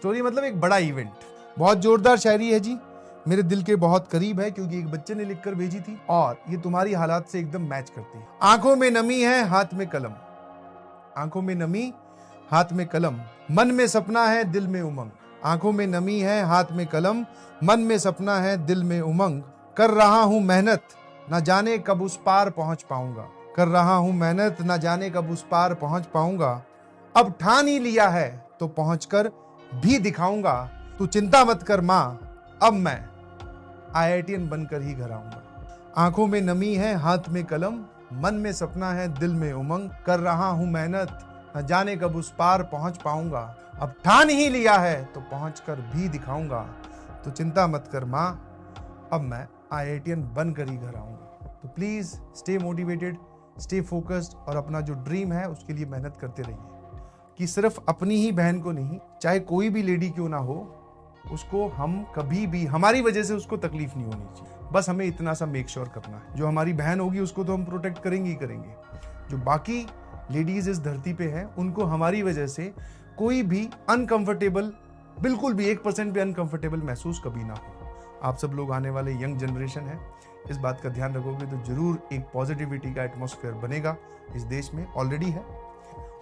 Story मतलब एक बड़ा इवेंट। बहुत जोरदार शायरी है जी, मेरे दिल के बहुत करीब है क्योंकि एक बच्चे ने लिखकर भेजी थी और ये तुम्हारी हालात से एकदम मैच करती है। आंखों में नमी है, हाथ में कलम, आंखों में नमी, हाथ में कलम, मन में सपना है, दिल में उमंग। आंखों में नमी है, हाथ में कलम, मन में सपना है, दिल में उमंग। कर रहा हूं मेहनत, न जाने कब उस पार पहुंच पाऊंगा। कर रहा हूं मेहनत, न जाने कब उस पार पहुंच पाऊंगा। अब ठान ही लिया है तो पहुंचकर भी दिखाऊंगा। तू चिंता मत कर मां, अब मैं IITian बनकर ही घर आऊंगा। आंखों में नमी है, हाथ में कलम, मन में सपना है, दिल में उमंग। कर रहा हूं मेहनत, न जाने कब उस पार पहुंच पाऊंगा। अब ठान ही लिया है तो पहुंचकर भी दिखाऊंगा। तो चिंता मत कर मां, अब मैं IITian बनकर ही घर आऊंगा। तो please stay motivated, stay focused और अपना जो ड्रीम है उसके लिए मेहनत करते रहिए कि सिर्फ अपनी ही बहन को नहीं, चाहे कोई भी लेडी क्यों ना हो, उसको हम कभी भी, हमारी वजह से उसको तकलीफ नहीं होनी चाहिए। बस हमें इतना सा मेक श्योर करना है। जो हमारी बहन होगी उसको तो हम प्रोटेक्ट करेंगे ही करेंगे। जो बाकी लेडीज इस धरती पे हैं उनको हमारी वजह से कोई भी अनकंफर्टेबल, बिल्कुल भी 1% भी अनकंफर्टेबल महसूस कभी ना हो। आप सब लोग आने वाले यंग जनरेशन है, इस बात का ध्यान रखोगे तो जरूर एक पॉजिटिविटी का एटमॉस्फेयर बनेगा इस देश में, ऑलरेडी है।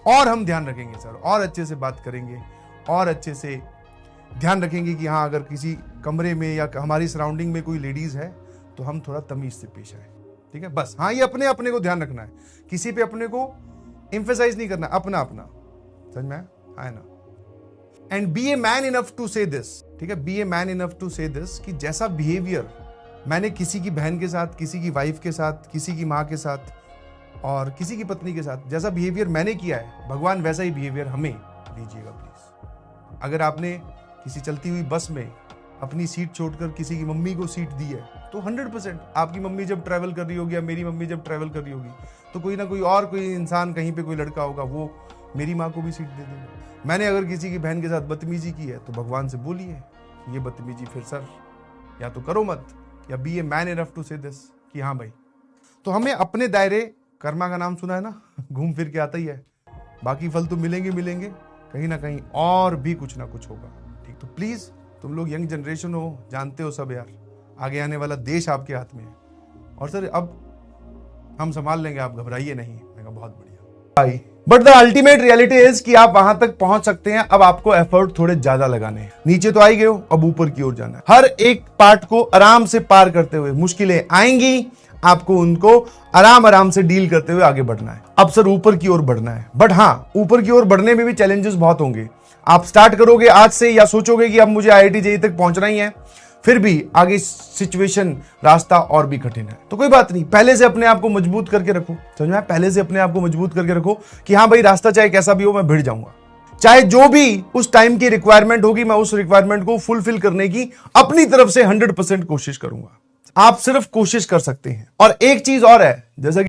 और हम ध्यान रखेंगे सर, और अच्छे से बात करेंगे और अच्छे से ध्यान रखेंगे कि हाँ, अगर किसी कमरे में या हमारी सराउंडिंग में कोई लेडीज है तो हम थोड़ा तमीज से पेश आए, ठीक है। बस हाँ, ये अपने अपने को ध्यान रखना है, किसी पे अपने को एम्फेसाइज नहीं करना, अपना अपना, समझ में आया ना। And be a man enough to say this, ठीक है, be a man enough to say this कि जैसा बिहेवियर मैंने किसी की बहन के साथ, किसी की वाइफ के साथ, किसी की माँ के साथ और किसी की पत्नी के साथ, जैसा बिहेवियर मैंने किया है, भगवान वैसा ही बिहेवियर हमें दीजिएगा प्लीज। अगर आपने किसी चलती हुई बस में अपनी सीट छोड़कर किसी की मम्मी को सीट दी है तो 100% आपकी मम्मी जब ट्रैवल कर रही होगी या मेरी मम्मी जब ट्रैवल कर रही होगी तो कोई ना कोई और कोई इंसान कहीं पे कोई लड़का होगा, वो मेरी माँ को भी सीट दे देगा। मैंने अगर किसी की बहन के साथ बदतमीजी की है तो भगवान से बोलिए ये बदतमीजी फिर सर या तो करो मत, या be a man enough to say this कि हाँ भाई। तो हमें अपने दायरे, कर्मा का नाम सुना है ना, घूम फिर के आता ही है, बाकी फल तो मिलेंगे मिलेंगे, कहीं ना कहीं और भी कुछ ना कुछ होगा, ठीक। तो प्लीज तुम लोग यंग जनरेशन हो, जानते हो सब यार, आगे आने वाला देश आपके हाथ में है और सर अब हम संभाल लेंगे, आप घबराइए नहीं। मैं कहा बहुत बढ़िया। But the ultimate reality is कि आप वहां तक पहुंच सकते हैं, अब आपको एफर्ट थोड़े ज्यादा लगाने हैं। नीचे तो आ ही गए हो, अब ऊपर की ओर जाना है। हर एक पार्ट को आराम से पार करते हुए, मुश्किलें आएंगी, आपको उनको आराम आराम से डील करते हुए आगे बढ़ना है। अब सर ऊपर की ओर बढ़ना है, बट हाँ, ऊपर की ओर बढ़ने में भी चैलेंजेस बहुत होंगे। आप स्टार्ट करोगे आज से या सोचोगे कि अब मुझे IIT JEE तक पहुंचना ही है, फिर भी आगे सिचुएशन, रास्ता और भी कठिन है। तो कोई बात नहीं, पहले से अपने आप को मजबूत करके रखो, समझ में, पहले से अपने आप को मजबूत करके रखो कि हाँ भाई, रास्ता चाहे कैसा भी हो मैं भिड़ जाऊंगा, चाहे जो भी उस टाइम की रिक्वायरमेंट होगी मैं उस रिक्वायरमेंट को फुलफिल करने की अपनी तरफ से 100% कोशिश करूंगा। आप सिर्फ कोशिश कर सकते हैं। और एक चीज और है, जैसा कि